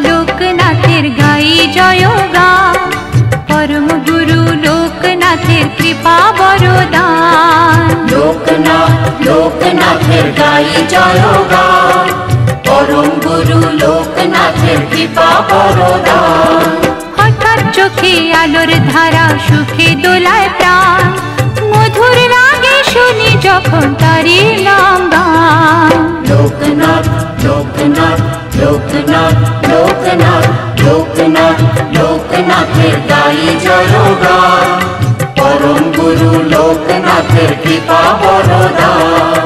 লোকনাথের গাই জয়গান, পরম গুরু লোকনাথের কৃপা বরদান। লোকনাথ লোকনাথের গাই জয়গান, পরম গুরু লোকনাথের কৃপা বরদান। হঠাৎ চোখে আলোর ধারা, সুখে দোলায় প্রাণ, মধুর লাগে শুনি যখন তারি নাম গান। লোকনাথ লোকনাথ লোকনাথ লোকনাথ লোকনাথ লোকনাথের গাই জয়গান, পরম গুরু লোকনাথের কৃপা বরদান।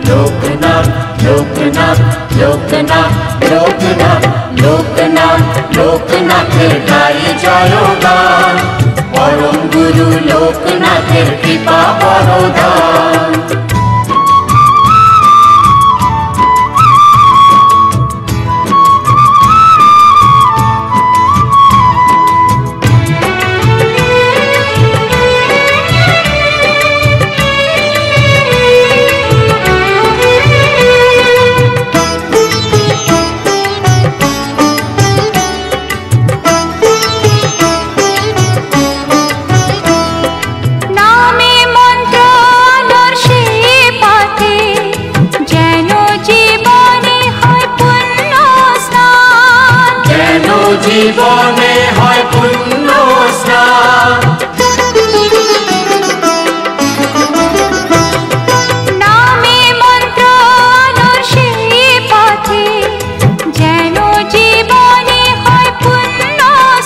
লোকনাথ লোকনাথ লোকনাথ লোকনাথ লোকনাথের গাই জয়গান, পরম গুরু লোকনাথের কৃপা বরদান। জীবনে হয় পুণ্য স্নান, নামে মন্ত্র আলোর সেই পথে, যেন জীবনে হয় পুণ্য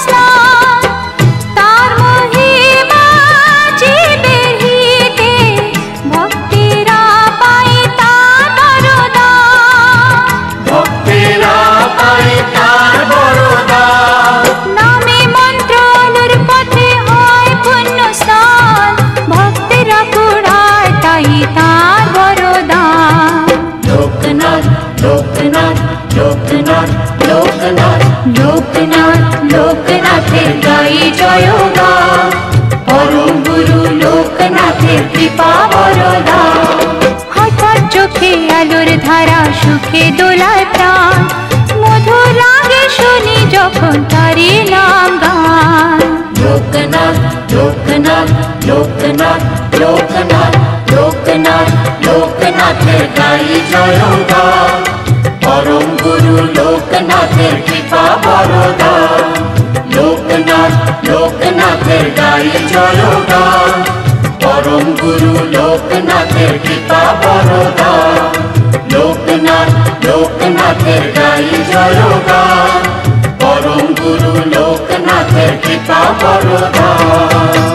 স্নান। তার মহিমা জীবের হিতে, ভক্তেরা পায় তার বরদান। ভক্তেরা পায় তার বরদান। নামে মন্ত্র আলোর পথে হয় পুণ্য স্নান, ভক্তেরা কুড়ায় তাই তার বরদান। লোকনাথ লোকনাথ লোকনাথ লোকনাথ লোকনাথ লোকনাথের গাই জয়গান, পরম গুরু লোকনাথের কৃপা বরদান। হঠাৎ চোখে আলোর ধারা, সুখে দোলায় প্রাণ, মধুর লাগে শুনি যখন তারি নাম গান। লোকনাথ লোকনাথ লোকনাথ লোকনাথ লোকনাথ লোকনাথের গাই জয়গান, পরম গুরু লোকনাথের কৃপা বরদান। লোকনাথ লোকনাথের গাই জয়গান, পরম গুরু লোকনাথের কৃপা বরদান। লোকনাথ লোকনাথের গাই জয়গান, পরম গুরু লোকনাথের কৃপা বরদান।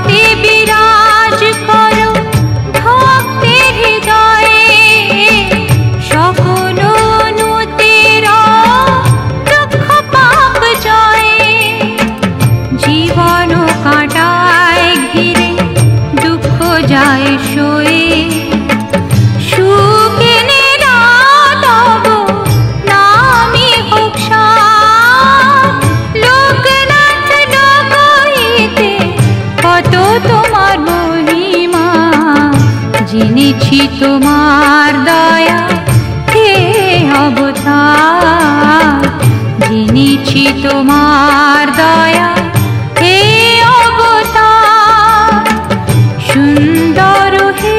শান্তি বিরাজ করো ভক্তের হৃদয়ে, সকল অনুতের দুঃখ পাপ জয়ে। জীবন কাটায় ঘিরে দুঃখ যায় সয়ে, সুখ এনে দাও তব নামে হোক সার। লোকনাথ ডকইতে কত তোমার মহিমা, জেনেছি তোমার দয়া হে অবতার। জেনেছি তোমার দয়া হে অবতার। সুন্দর হে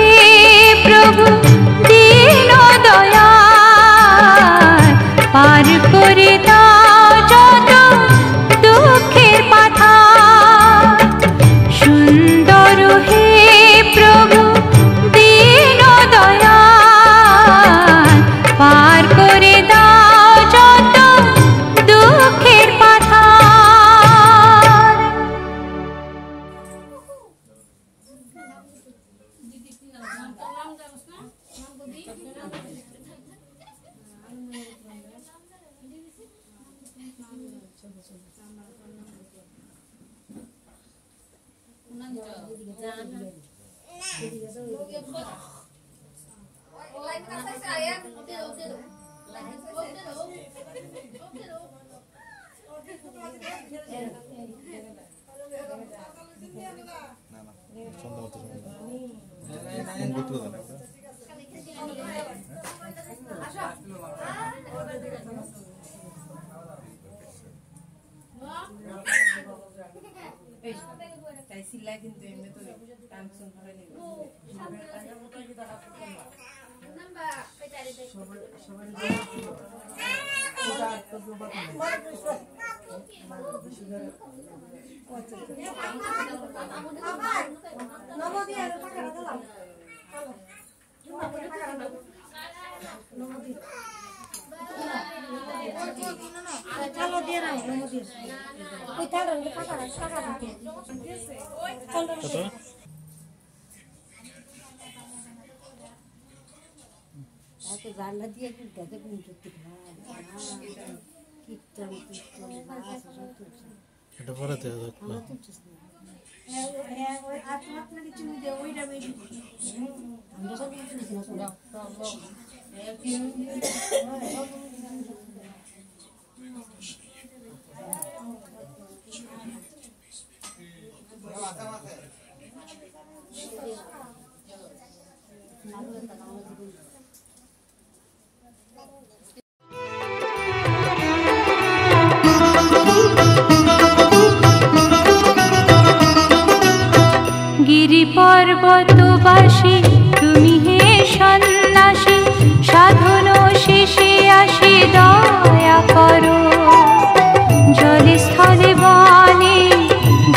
প্রভু দীন দয়াল, পার করে দাও যত দুঃখের পাথার। সুন্দর হে প্রভু দীন দয়াল, পার করে দাও যত দুঃখের পাথার। এটা পড়াতে হবে গিরি পর্বতবাসী তুমি হে সন্ন্যাসী, সাধন শেষে আসি দয়া করো। জলে স্থলে বনে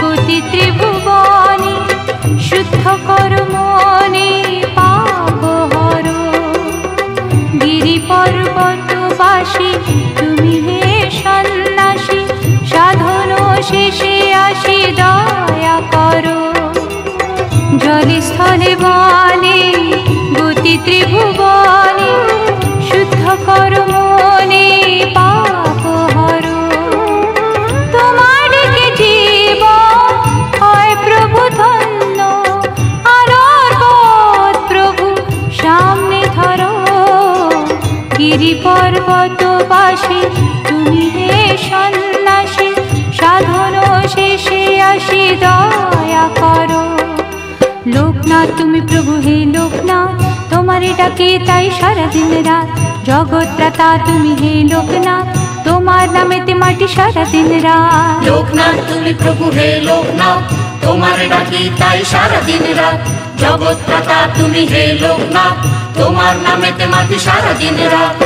গতি ত্রিভুবনে, শুদ্ধ কর মনে পাপ হর। গিরি পর্বতবাসী তুমি হে সন্ন্যাসী, সাধন শেষে আসি দয়া করো। জলে স্থলে বনে গতি ত্রিভুবনে, শুদ্ধ কর মনে পাপ হর। তোমার ডেকে জীবন হয় প্রভু ধন্য, আলোর পথ প্রভু সামনে ধরো। গিরি পর্বতবাসী তুমি হে সন্ন্যাসী, সাধন শেষে আসি দয়া করো। লোকনাথ তুমি প্রভু হে লোকনাথ, তোমারে ডাকে তাই সারা দিন রাত। জগৎত্রাতা তুমি হে লোকনাথ, তোমার নামেতে মাটি সারা দিন রাত। লোকনাথ তুমি প্রভু হে লোকনাথ, তোমারে ডাকি তাই সারা দিন রাত। জগৎত্রাতা তুমি হে লোকনাথ, তোমার নামেতে মাটি সারা দিন রাত।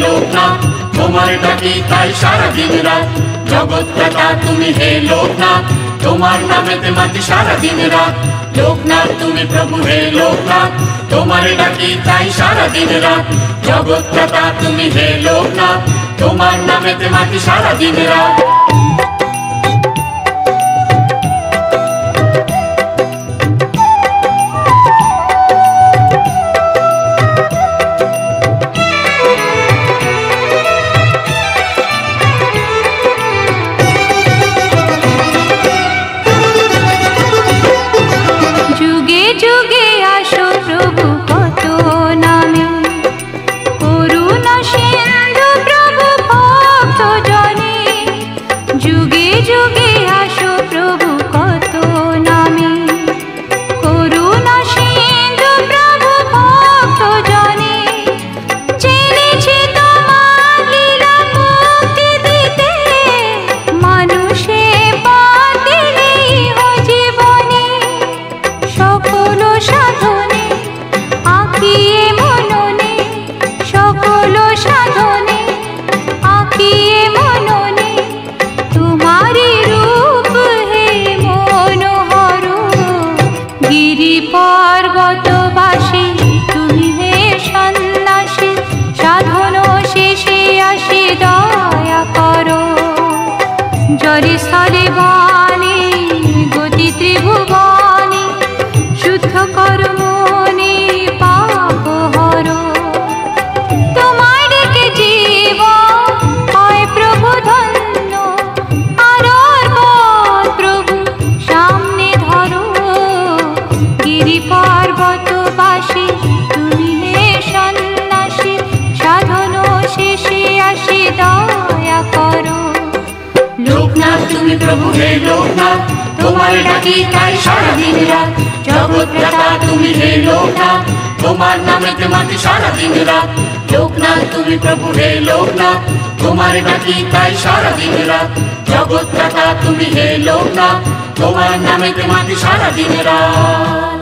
লোকনাথ তোমার ডাকি তাই সারা দিন রাত জগৎপ্রতা তুমি হে লোকনাথ তোমার নামেতে মাতি সারা দিন রাত লোকনাথ তুমি প্রভু হে লোকনাথ তোমার ডাকি তাই সারা দিন রাত জগৎপ্রতা তুমি হে লোকনাথ তোমার নামেতে মাতি সারা দিন রাত प्रभु हे लोकनाथ तुम्हार डाकी ताई सारा दिन रात जगৎপ্রতা তুমি হে লোকনাথ তোমার নামেতে মাতি সারা দিন রাত লোকনাথ তুমি প্রভু হে লোকনাথ তোমার ডাকি তাই সারা দিন রাত জগৎপ্রতা তুমি হে লোকনাথ তোমার নামেতে মাতি সারা দিন রাত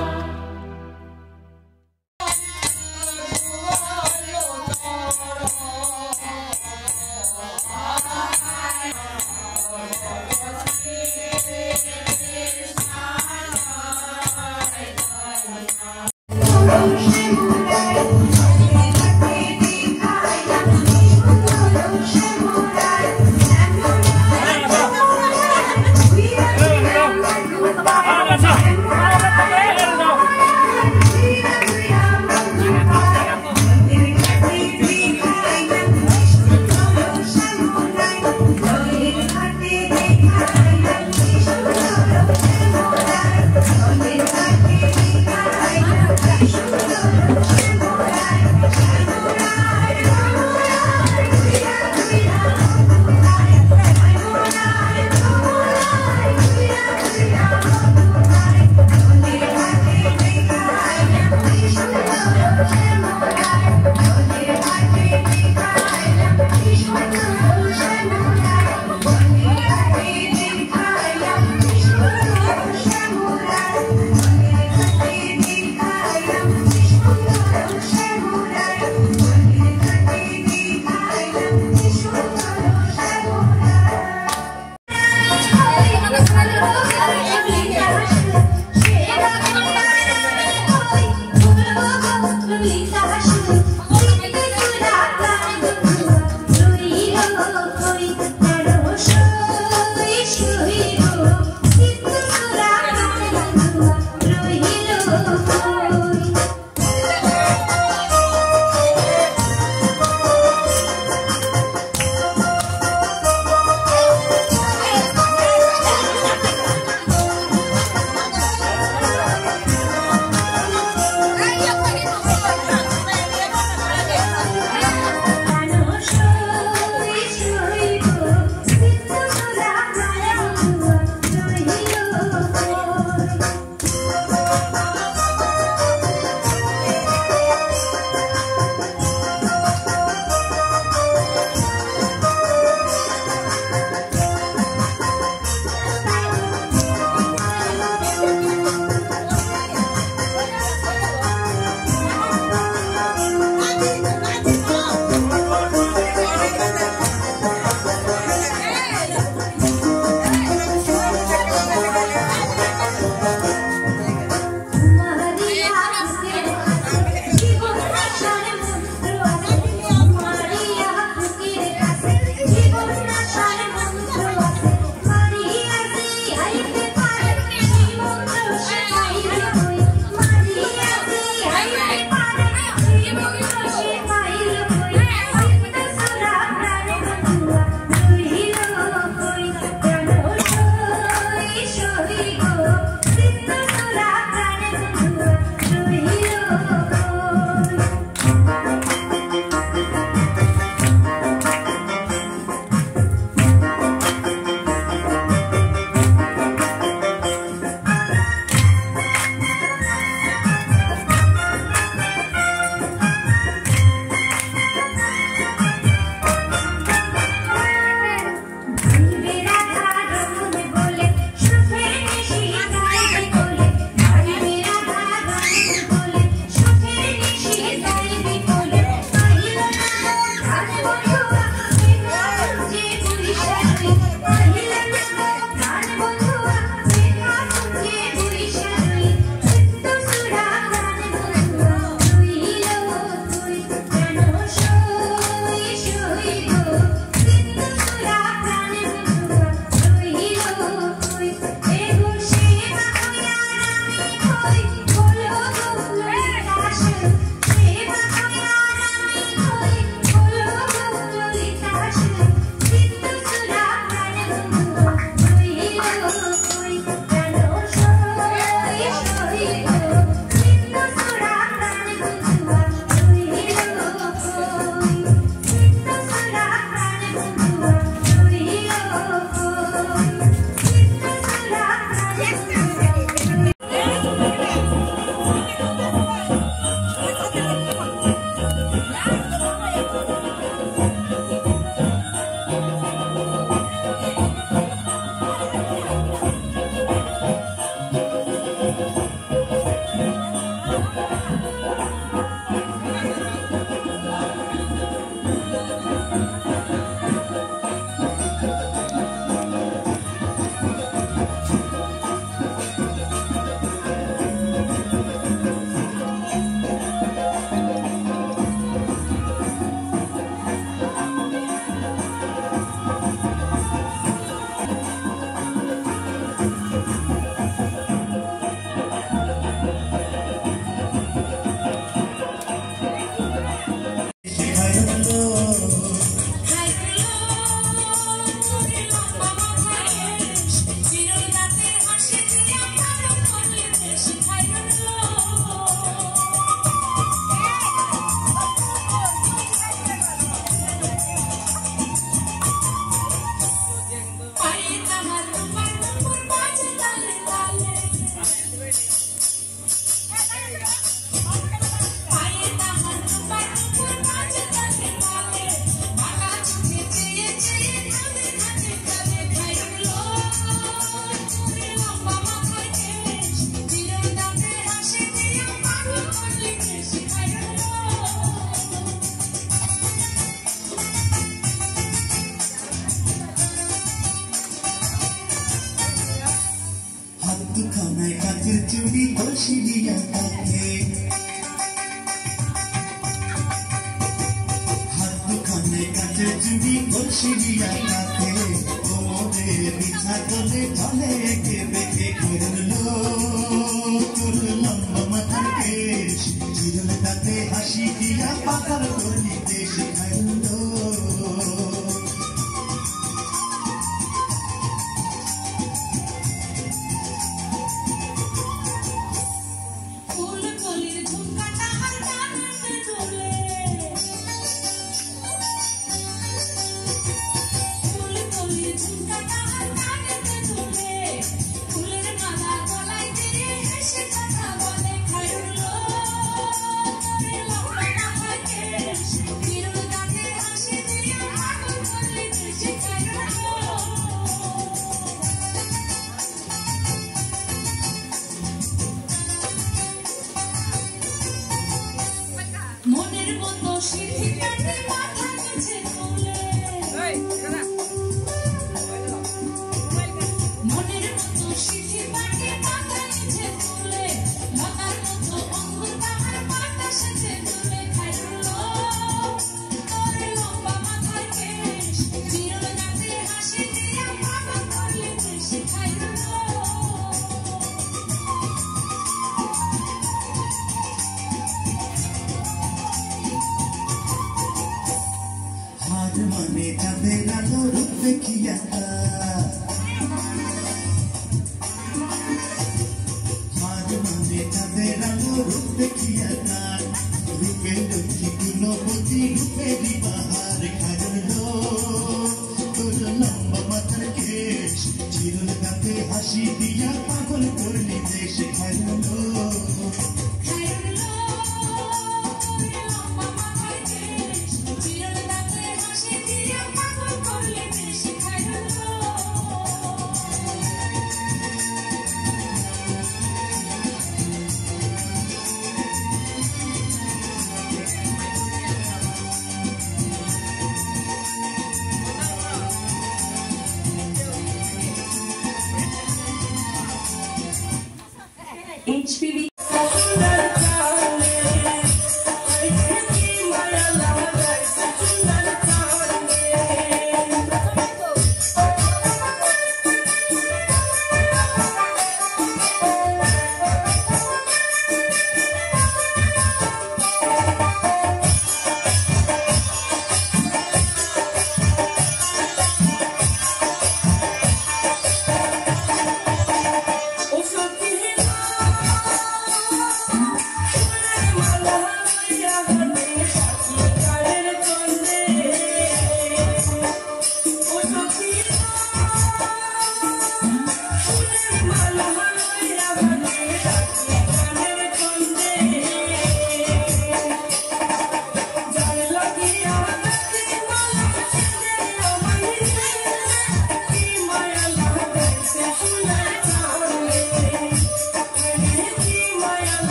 কাচের চুড়ি বসিয়া থাকে হাত দুখানে কাচের চুড়ি বসিয়া থাকে ওরে বিছা তলে ঝলে একে বেঁকে করলো তোর লম্বা মাথার কেশ চিরল তাতে হাসি দিয়া পাতার গলিতে শেখাইলো মনে চাঁদের আলো রূপ দেখিয়া মাঝ মনে চাঁদের আলো রূপ দেখিয়া রূপে লক্ষ্মী গুণবতী রূপেরই বাহার খাজলো তোর লম্বা মাথার কেশ চিরল তাতে হাসি দিয়া পাগল করলি দেশ খাইলো HPV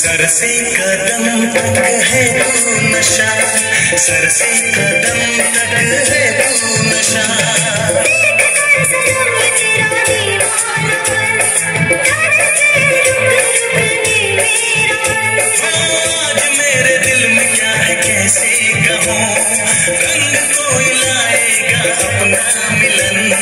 सर से कदम तक है तू नशा, सर से कदम तक है तू नशा। आज मेरे दिल में क्या है कैसे कहूँ, रंग कोई लाएगा अपना मिलन।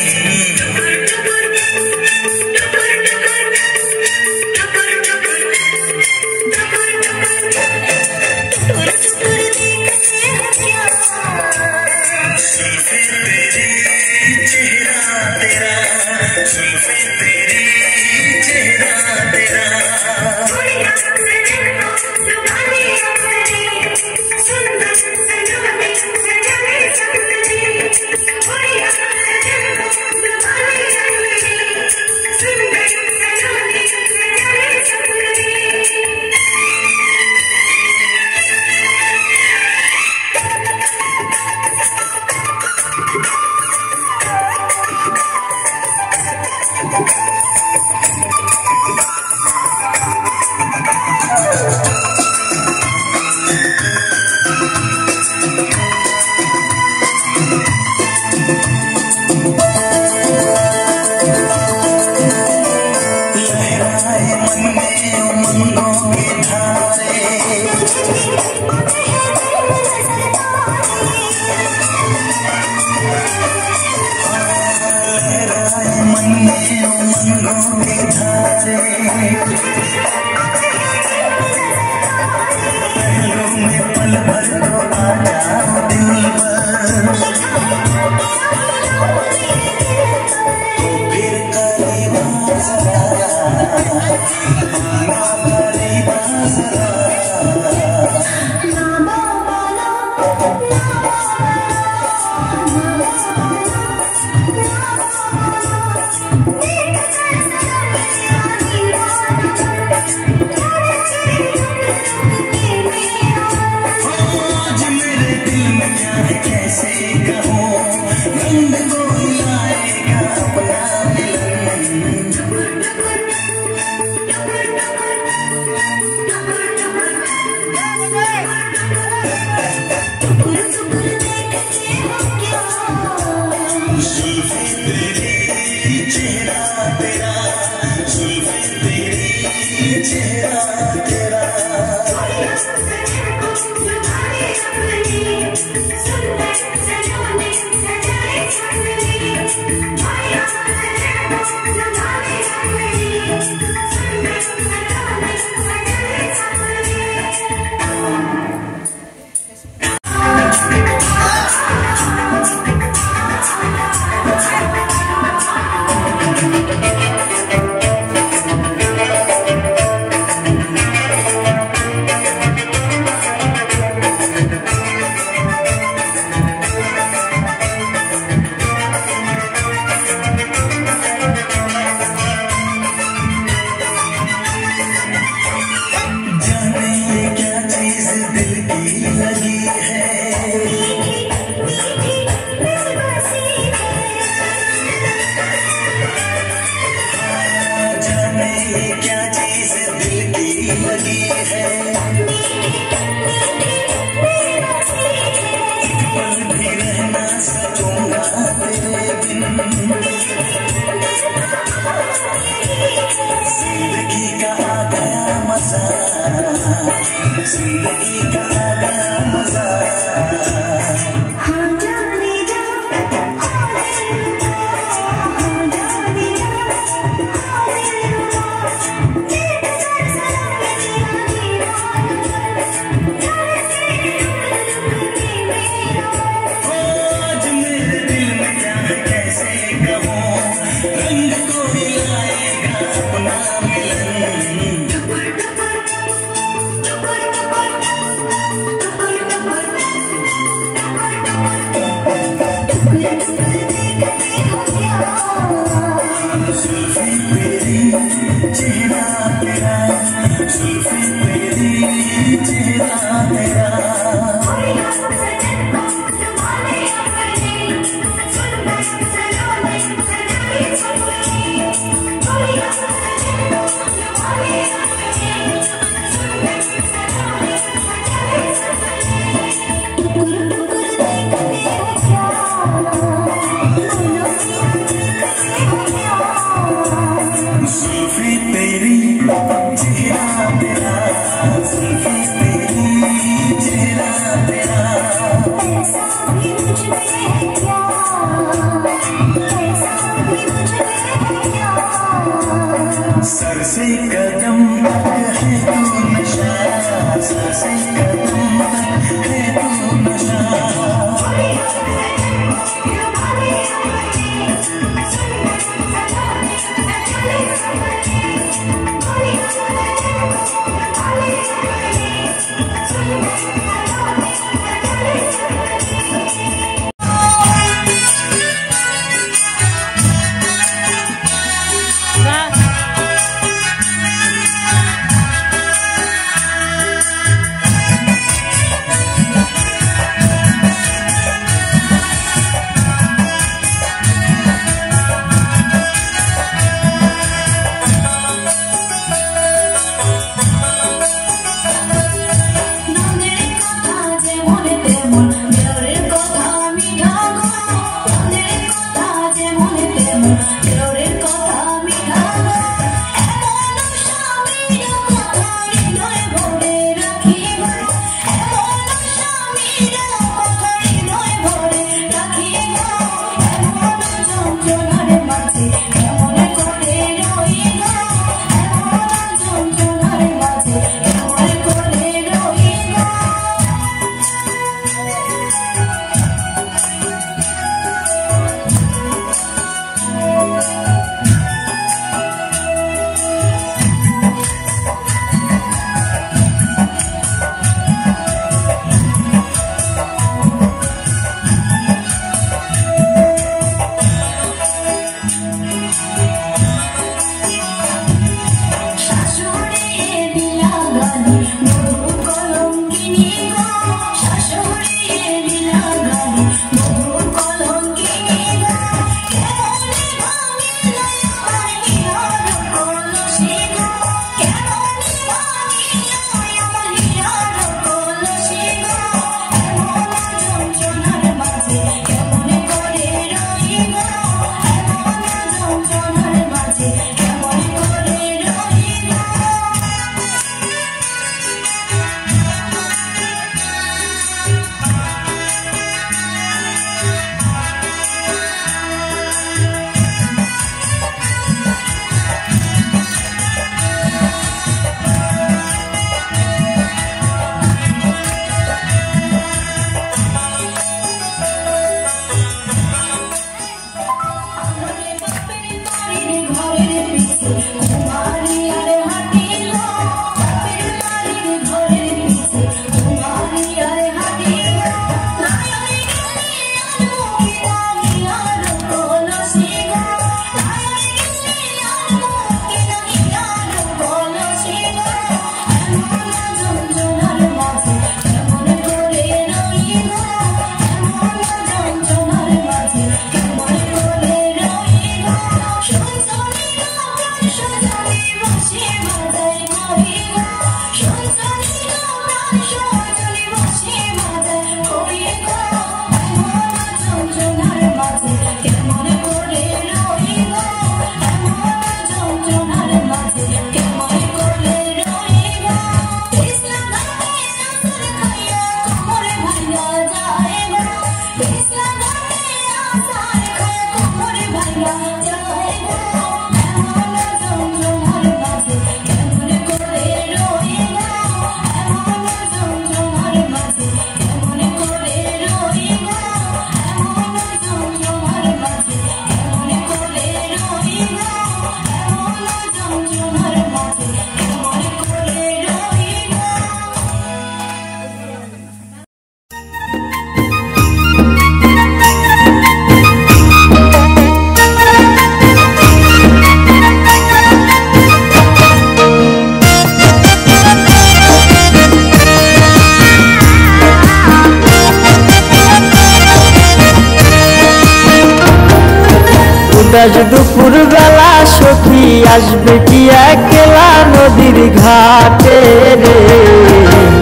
আজ দুপুর বেলা সখী আসবে কি একলা নদীর ঘাটে রে,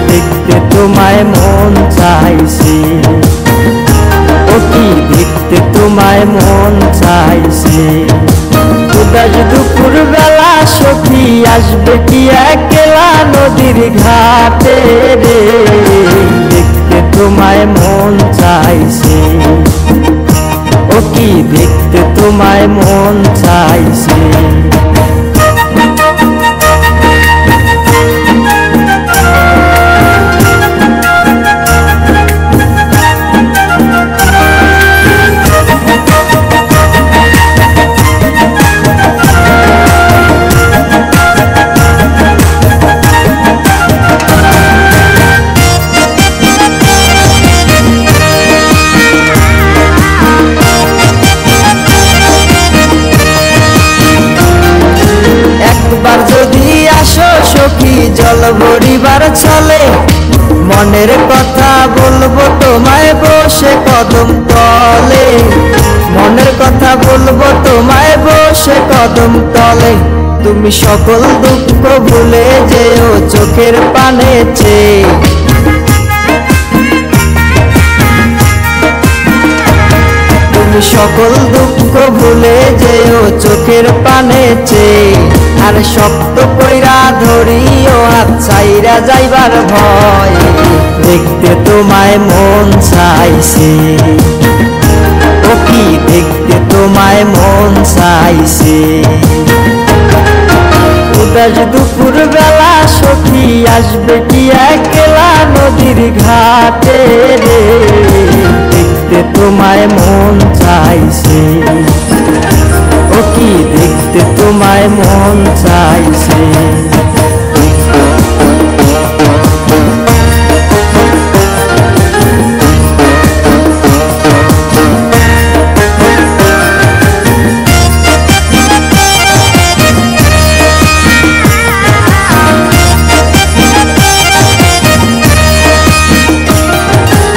দেখতে তোমায় মন চাইছে, ও কি দেখতে তোমায় মন চাইছে। আজ দুপুর বেলা সখী আসবে কি একলা নদীর ঘাটে রে, দেখতে তোমায় মন চাইছে, ও কি দেখতে তোমায় মন চাইছে। সখী জল ভরিবার চলে মনের কথা বলবো তোমায় বসে কদম তলে মনের কথা বলবো তোমায় বসে কদম তলে তুমি সকল দুঃখ ভুলে যেও চোখের পানে চেয়ে তুমি সকল দুঃখ ভুলে যেও চোখের পানে চেয়ে আর শক্ত কইরা ধরিও হাত ছাইরা যাইবার ভয় দেখতে তোমায় মন চাইছে ও কি দেখতে তোমায় মন চাইছে উদাস দুপুর বেলা সখী আসবে কি একলা নদীর ঘাটে রে দেখতে তোমায় মন চাইছে ও কি দেখতে তোমায় মন চাইছে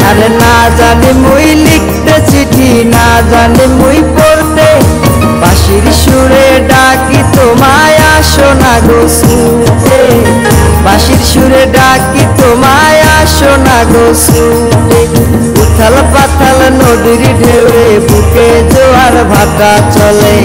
আরে না জানি মুই লিখতে চিঠি না জানি মুই পড়তে বাঁশির সুরে ডাকি তোমায় আসো না গো শুনতে বাঁশির সুরে ডাকি তোমায় আসো না গো শুনতে উথাল পাথাল নদীর ঢেউয়ে বুকে জোয়ার ভাটা চলে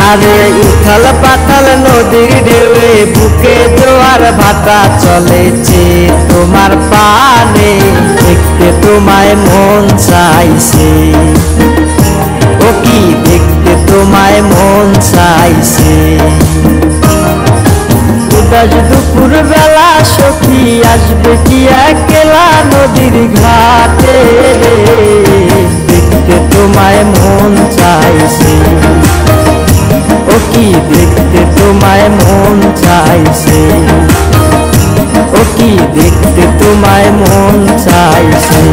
আরে উথাল পাথাল নদীর ঢেউয়ে বুকে জোয়ার ভাটা চলেছে তোমার পানে দেখতে তোমায় মন চাইছে ও কি দেখতে তোমায় মন চাইছে উদাস দুপুর বেলা সখী আসবে কি একলা নদীর ঘাটে রে দেখতে তোমায় মন চাইছে ও কি দেখতে তোমায় মন চাইছে ও কি দেখতে তোমায় মন চাইছে